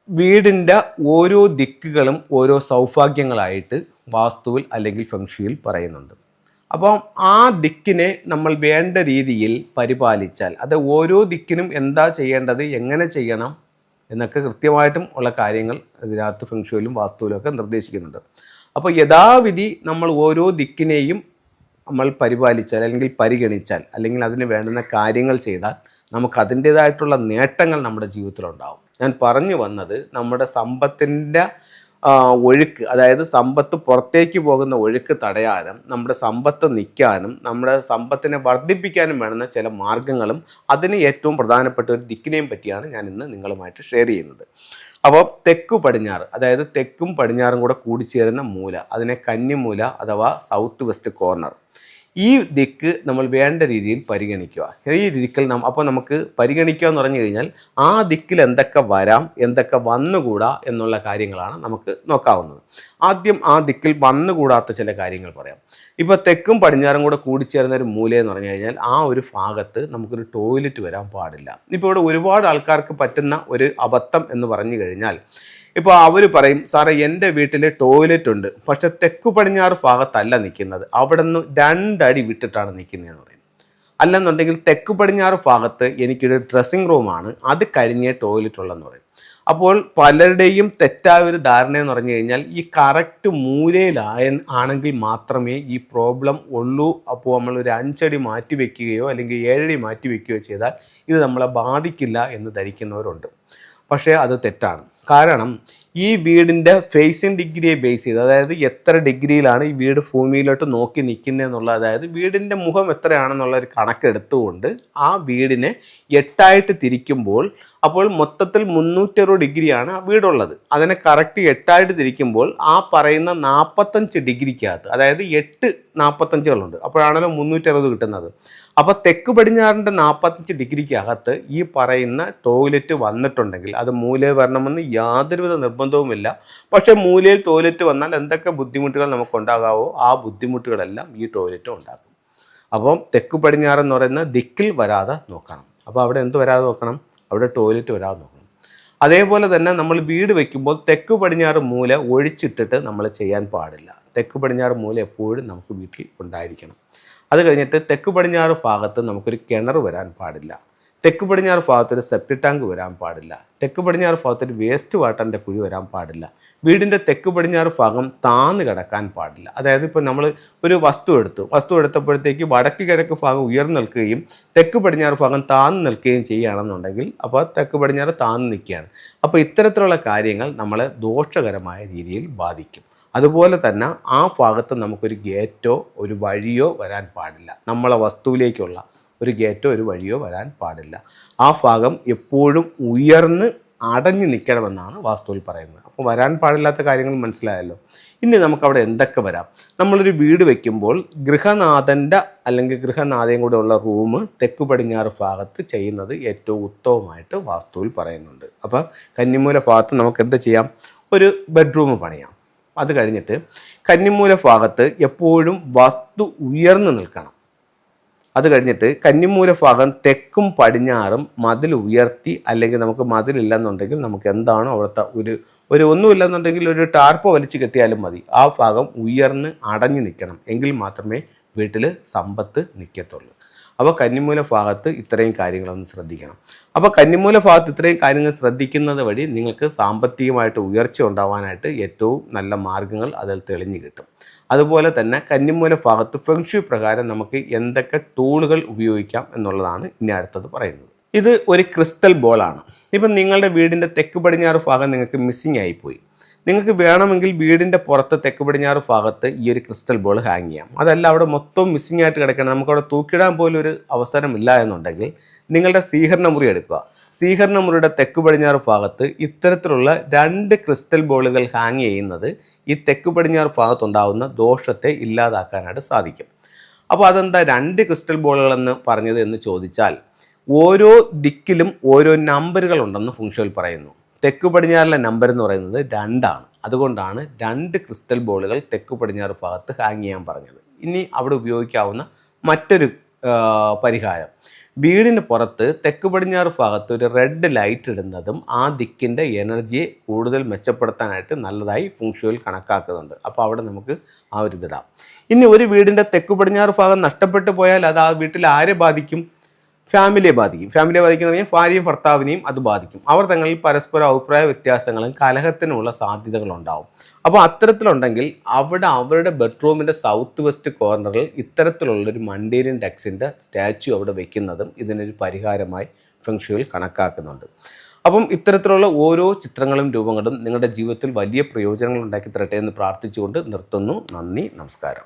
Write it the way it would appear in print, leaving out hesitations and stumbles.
വീടിൻ്റെ ഓരോ ദിക്കുകളും ഓരോ സൗഭാഗ്യങ്ങളായിട്ട് വാസ്തുവിൽ അല്ലെങ്കിൽ ഫെങ്ഷുയിൽ പറയുന്നുണ്ട്. അപ്പം ആ ദിക്കിനെ നമ്മൾ വേണ്ട രീതിയിൽ പരിപാലിച്ചാൽ, അത് ഓരോ ദിക്കിനും എന്താ ചെയ്യേണ്ടത്, എങ്ങനെ ചെയ്യണം എന്നൊക്കെ കൃത്യമായിട്ടും ഉള്ള കാര്യങ്ങൾ ഇതിനകത്ത് ഫെങ്ഷുയിലും വാസ്തുവിലും ഒക്കെ നിർദ്ദേശിക്കുന്നുണ്ട്. അപ്പോൾ യഥാവിധി നമ്മൾ ഓരോ ദിക്കിനെയും നമ്മൾ പരിപാലിച്ചാൽ അല്ലെങ്കിൽ പരിഗണിച്ചാൽ അല്ലെങ്കിൽ അതിന് വേണ്ടുന്ന കാര്യങ്ങൾ ചെയ്താൽ നമുക്ക് അതിൻ്റേതായിട്ടുള്ള നേട്ടങ്ങൾ നമ്മുടെ ജീവിതത്തിലുണ്ടാവും. ഞാൻ പറഞ്ഞു വന്നത് നമ്മുടെ സമ്പത്തിൻ്റെ ഒഴുക്ക്, അതായത് സമ്പത്ത് പുറത്തേക്ക് പോകുന്ന ഒഴുക്ക് തടയാനും നമ്മുടെ സമ്പത്ത് നിൽക്കാനും നമ്മുടെ സമ്പത്തിനെ വർദ്ധിപ്പിക്കാനും വേണ്ടുന്ന ചില മാർഗങ്ങളും അതിന് ഏറ്റവും പ്രധാനപ്പെട്ട ഒരു ദിക്കിനെയും പറ്റിയാണ് ഞാൻ ഇന്ന് നിങ്ങളുമായിട്ട് ഷെയർ ചെയ്യുന്നത്. അപ്പോൾ തെക്കു പടിഞ്ഞാറ്, അതായത് തെക്കും പടിഞ്ഞാറും കൂടെ കൂടിച്ചേരുന്ന മൂല, അതിനെ കന്നിമൂല അഥവാ സൗത്ത് വെസ്റ്റ് കോർണർ, ഈ ദിക്ക് നമ്മൾ വേണ്ട രീതിയിൽ പരിഗണിക്കുക. ഈ ദിക്കിൽ അപ്പോൾ നമുക്ക് പരിഗണിക്കുക എന്ന് പറഞ്ഞു കഴിഞ്ഞാൽ ആ ദിക്കിൽ എന്തൊക്കെ വരാം, എന്തൊക്കെ വന്നുകൂടാ എന്നുള്ള കാര്യങ്ങളാണ് നമുക്ക് നോക്കാവുന്നത്. ആദ്യം ആ ദിക്കിൽ വന്നുകൂടാത്ത ചില കാര്യങ്ങൾ പറയാം. ഇപ്പോൾ തെക്കും പടിഞ്ഞാറും കൂടെ കൂടിച്ചേർന്ന ഒരു മൂലയെന്ന് പറഞ്ഞു കഴിഞ്ഞാൽ ആ ഒരു ഭാഗത്ത് നമുക്കൊരു ടോയ്ലറ്റ് വരാൻ പാടില്ല. ഇപ്പോൾ ഇവിടെ ഒരുപാട് ആൾക്കാർക്ക് പറ്റുന്ന ഒരു അബദ്ധം എന്ന് പറഞ്ഞു കഴിഞ്ഞാൽ, ഇപ്പോൾ അവർ പറയും, സാറേ എൻ്റെ വീട്ടിൽ ടോയ്ലറ്റ് ഉണ്ട്, പക്ഷെ തെക്കു പടിഞ്ഞാറ് ഭാഗത്തല്ല നിൽക്കുന്നത്, അവിടെ നിന്ന് 2 അടി വിട്ടിട്ടാണ് നിൽക്കുന്നതെന്ന് പറയും. അല്ലെന്നുണ്ടെങ്കിൽ തെക്കു പടിഞ്ഞാറ് ഭാഗത്ത് എനിക്കൊരു ഡ്രസ്സിങ് റൂമാണ്, അത് കഴിഞ്ഞേ ടോയ്ലറ്റ് ഉള്ളതെന്ന് പറയും. അപ്പോൾ പലരുടെയും തെറ്റായ ഒരു ധാരണ എന്ന് പറഞ്ഞു കഴിഞ്ഞാൽ ഈ കറക്റ്റ് ആണെങ്കിൽ മാത്രമേ ഈ പ്രോബ്ലം ഉള്ളൂ. അപ്പോൾ നമ്മൾ ഒരു 5 അടി മാറ്റി വയ്ക്കുകയോ അല്ലെങ്കിൽ 7 അടി മാറ്റി വയ്ക്കുകയോ ചെയ്താൽ ഇത് നമ്മളെ ബാധിക്കില്ല എന്ന് ധരിക്കുന്നവരുണ്ട്. പക്ഷേ അത് തെറ്റാണ്. കാരണം ഈ വീടിൻ്റെ ഫേസിങ് ഡിഗ്രിയെ ബേസ് ചെയ്ത്, അതായത് എത്ര ഡിഗ്രിയിലാണ് ഈ വീട് ഭൂമിയിലോട്ട് നോക്കി നിൽക്കുന്നതെന്നുള്ള, അതായത് വീടിൻ്റെ മുഖം എത്രയാണെന്നുള്ള ഒരു കണക്കെടുത്തുകൊണ്ട് ആ വീടിനെ 8ആയിട്ട് തിരിക്കുമ്പോൾ, അപ്പോൾ മൊത്തത്തിൽ 360 ഡിഗ്രിയാണ് ആ വീടുള്ളത്. അതിനെ കറക്റ്റ് 8ആയിട്ട് തിരിക്കുമ്പോൾ ആ പറയുന്ന 45 ഡിഗ്രിക്കകത്ത്, അതായത് 8 45കളുണ്ട്, അപ്പോഴാണല്ലോ 360 കിട്ടുന്നത്. അപ്പോൾ തെക്ക് പടിഞ്ഞാറിൻ്റെ 45 ഡിഗ്രിക്കകത്ത് ഈ പറയുന്ന ടോയ്ലറ്റ് വന്നിട്ടുണ്ടെങ്കിൽ അത് മൂലയിൽ വരണമെന്ന് യാതൊരുവിധ നിർബന്ധവുമില്ല. പക്ഷേ മൂലയിൽ ടോയ്ലറ്റ് വന്നാൽ എന്തൊക്കെ ബുദ്ധിമുട്ടുകൾ നമുക്കുണ്ടാകാവോ ആ ബുദ്ധിമുട്ടുകളെല്ലാം ഈ ടോയ്ലറ്റ് ഉണ്ടാക്കും. അപ്പം തെക്ക് പടിഞ്ഞാറെന്ന് പറയുന്ന ദിക്കിൽ വരാതെ നോക്കണം. അപ്പോൾ അവിടെ എന്ത് വരാതെ നോക്കണം? അവിടെ ടോയ്ലറ്റ് വരാതെ നോക്കണം. അതേപോലെ തന്നെ നമ്മൾ വീട് വയ്ക്കുമ്പോൾ തെക്ക് പടിഞ്ഞാറ് മൂല ഒഴിച്ചിട്ടിട്ട് നമ്മൾ ചെയ്യാൻ പാടില്ല. തെക്ക് പടിഞ്ഞാറ് മൂല എപ്പോഴും നമുക്ക് വീട്ടിൽ ഉണ്ടായിരിക്കണം. അത് കഴിഞ്ഞിട്ട് തെക്ക് പടിഞ്ഞാറ് ഭാഗത്ത് നമുക്കൊരു കിണർ വരാൻ പാടില്ല. തെക്ക് പടിഞ്ഞാറ് ഭാഗത്തൊരു സെപ്റ്റിക് ടാങ്ക് വരാൻ പാടില്ല. തെക്ക് പടിഞ്ഞാറ് ഭാഗത്തൊരു വേസ്റ്റ് വാട്ടറിൻ്റെ കുഴി വരാൻ പാടില്ല. വീടിൻ്റെ തെക്ക് പടിഞ്ഞാറ് ഭാഗം താന്ന് കിടക്കാൻ പാടില്ല. അതായത് ഇപ്പോൾ നമ്മൾ ഒരു വസ്തു എടുത്തപ്പോഴത്തേക്ക് വടക്ക് കിഴക്ക് ഭാഗം ഉയർന്നു നിൽക്കുകയും തെക്ക് പടിഞ്ഞാറ് ഭാഗം താന്ന് നിൽക്കുകയും ചെയ്യുകയാണെന്നുണ്ടെങ്കിൽ അപ്പോൾ തെക്ക് പടിഞ്ഞാറ് താന്ന് നിൽക്കുകയാണ്. അപ്പോൾ ഇത്തരത്തിലുള്ള കാര്യങ്ങൾ നമ്മളെ ദോഷകരമായ രീതിയിൽ ബാധിക്കും. അതുപോലെ തന്നെ ആ ഭാഗത്ത് നമുക്കൊരു ഗേറ്റോ ഒരു വഴിയോ വരാൻ പാടില്ല. നമ്മളെ വസ്തുവിലേക്കുള്ള ഒരു ഗേറ്റോ ഒരു വഴിയോ വരാൻ പാടില്ല. ആ ഭാഗം എപ്പോഴും ഉയർന്ന് അടഞ്ഞു നിൽക്കണമെന്നാണ് വാസ്തുവിൽ പറയുന്നത്. അപ്പോൾ വരാൻ പാടില്ലാത്ത കാര്യങ്ങൾ മനസ്സിലായല്ലോ. ഇനി നമുക്കവിടെ എന്തൊക്കെ വരാം? നമ്മളൊരു വീട് വയ്ക്കുമ്പോൾ ഗൃഹനാഥൻ്റെ അല്ലെങ്കിൽ ഗൃഹനാഥയും കൂടെ ഉള്ള റൂം തെക്ക് പടിഞ്ഞാറ് ഭാഗത്ത് ചെയ്യുന്നത് ഏറ്റവും ഉത്തമമായിട്ട് വാസ്തുവിൽ പറയുന്നുണ്ട്. അപ്പോൾ കന്നിമൂല ഭാഗത്ത് നമുക്ക് എന്ത് ചെയ്യാം? ഒരു ബെഡ്റൂം പണിയാം. അത് കഴിഞ്ഞിട്ട് കന്നിമൂല ഭാഗത്ത് എപ്പോഴും വസ്തു ഉയർന്നു നിൽക്കണം. അത് കഴിഞ്ഞിട്ട് കന്നിമൂല ഭാഗം തെക്കും പടിഞ്ഞാറും മതിൽ ഉയർത്തി, അല്ലെങ്കിൽ നമുക്ക് മതിലില്ലെന്നുണ്ടെങ്കിൽ നമുക്ക് എന്താണോ അവിടുത്തെ ഒരു ഒന്നുമില്ലെന്നുണ്ടെങ്കിൽ ഒരു ടാർപ്പ് വലിച്ചു കെട്ടിയാലും മതി. ആ ഭാഗം ഉയർന്ന് അടഞ്ഞു നിൽക്കണം. എങ്കിൽ മാത്രമേ വീട്ടിൽ സമ്പത്ത് നിൽക്കത്തുള്ളൂ. അപ്പോൾ കന്നിമൂല ഭാഗത്ത് ഇത്രയും കാര്യങ്ങളൊന്ന് ശ്രദ്ധിക്കണം. അപ്പോൾ കന്നിമൂല ഭാഗത്ത് ഇത്രയും കാര്യങ്ങൾ ശ്രദ്ധിക്കുന്നത് വഴി നിങ്ങൾക്ക് സാമ്പത്തികമായിട്ട് ഉയർച്ച ഉണ്ടാവാനായിട്ട് ഏറ്റവും നല്ല മാർഗ്ഗങ്ങൾ അതിൽ തെളിഞ്ഞു കിട്ടും. അതുപോലെ തന്നെ കന്നിമൂല ഭാഗത്ത് ഫെങ്ഷു പ്രകാരം നമുക്ക് എന്തൊക്കെ ടൂളുകൾ ഉപയോഗിക്കാം എന്നുള്ളതാണ് ഇനി അടുത്തത് പറയുന്നത്. ഇത് ഒരു ക്രിസ്റ്റൽ ബോളാണ്. ഇപ്പം നിങ്ങളുടെ വീടിൻ്റെ തെക്ക് പടിഞ്ഞാറ് ഭാഗം നിങ്ങൾക്ക് മിസ്സിങ് ആയിപ്പോയി. നിങ്ങൾക്ക് വേണമെങ്കിൽ വീടിൻ്റെ പുറത്ത് തെക്ക് പടിഞ്ഞാറ് ഭാഗത്ത് ഈ ഒരു ക്രിസ്റ്റൽ ബോൾ ഹാങ് ചെയ്യാം. അതല്ല അവിടെ മൊത്തം മിസ്സിങ് ആയിട്ട് കിടക്കണം, നമുക്കവിടെ തൂക്കിടാൻ പോലും ഒരു അവസരമില്ല എന്നുണ്ടെങ്കിൽ നിങ്ങളുടെ സ്വീകരണ മുറി എടുക്കുക. സ്വീകരണ മുറിയുടെ തെക്ക് പടിഞ്ഞാറ് ഭാഗത്ത് ഇത്തരത്തിലുള്ള 2 ക്രിസ്റ്റൽ ബോളുകൾ ഹാങ് ചെയ്യുന്നത് ഈ തെക്ക് പടിഞ്ഞാറ് ഭാഗത്തുണ്ടാകുന്ന ദോഷത്തെ ഇല്ലാതാക്കാനായിട്ട് സാധിക്കും. അപ്പോൾ അതെന്താ 2 ക്രിസ്റ്റൽ ബോളുകളെന്ന് പറഞ്ഞത് എന്ന് ചോദിച്ചാൽ, ഓരോ ദിക്കിലും ഓരോ നമ്പറുകൾ ഉണ്ടെന്ന് ഫെങ്ഷുയിൽ പറയുന്നു. തെക്ക് പടിഞ്ഞാറിലെ നമ്പർ എന്ന് പറയുന്നത് 2 ആണ്. അതുകൊണ്ടാണ് 2 ക്രിസ്റ്റൽ ബോളുകൾ തെക്ക് പടിഞ്ഞാറ് ഭാഗത്ത് ഹാങ് ചെയ്യാൻ പറഞ്ഞത്. ഇനി അവിടെ ഉപയോഗിക്കാവുന്ന മറ്റൊരു പരിഹാരം, വീടിന് പുറത്ത് തെക്ക് പടിഞ്ഞാറ് ഭാഗത്ത് ഒരു റെഡ് ലൈറ്റ് ഇടുന്നതും ആ ദിക്കിൻ്റെ എനർജിയെ കൂടുതൽ മെച്ചപ്പെടുത്താനായിട്ട് നല്ലതായി ഫെങ്ഷുയിൽ കണക്കാക്കുന്നുണ്ട്. അപ്പോൾ അവിടെ നമുക്ക് ആ ഒരു ഇതിടാം. ഇനി ഒരു വീടിൻ്റെ തെക്ക് പടിഞ്ഞാറ് ഭാഗം നഷ്ടപ്പെട്ടു പോയാൽ അത് ആ വീട്ടിൽ ആരെ ബാധിക്കും? ഫാമിലിയെ ബാധിക്കും. ഫാമിലിയെ ബാധിക്കുന്ന പറഞ്ഞാൽ ഭാര്യയും ഭർത്താവിനെയും അത് ബാധിക്കും. അവർ തങ്ങളിൽ പരസ്പര അഭിപ്രായ വ്യത്യാസങ്ങളും കലഹത്തിനുള്ള സാധ്യതകളുണ്ടാവും. അപ്പോൾ അത്തരത്തിലുണ്ടെങ്കിൽ അവിടെ അവരുടെ ബെഡ്റൂമിൻ്റെ സൗത്ത് വെസ്റ്റ് കോർണറിൽ ഇത്തരത്തിലുള്ളൊരു മണ്ടേരിയൻ ഡക്സിൻ്റെ സ്റ്റാച്യു അവിടെ വെക്കുന്നതും ഇതിനൊരു പരിഹാരമായി ഫെങ്ഷുയിൽ കണക്കാക്കുന്നുണ്ട്. അപ്പം ഇത്തരത്തിലുള്ള ഓരോ ചിത്രങ്ങളും രൂപങ്ങളും നിങ്ങളുടെ ജീവിതത്തിൽ വലിയ പ്രയോജനങ്ങൾ ഉണ്ടാക്കി തരട്ടെ എന്ന് പ്രാർത്ഥിച്ചുകൊണ്ട് നിർത്തുന്നു. നന്ദി, നമസ്കാരം.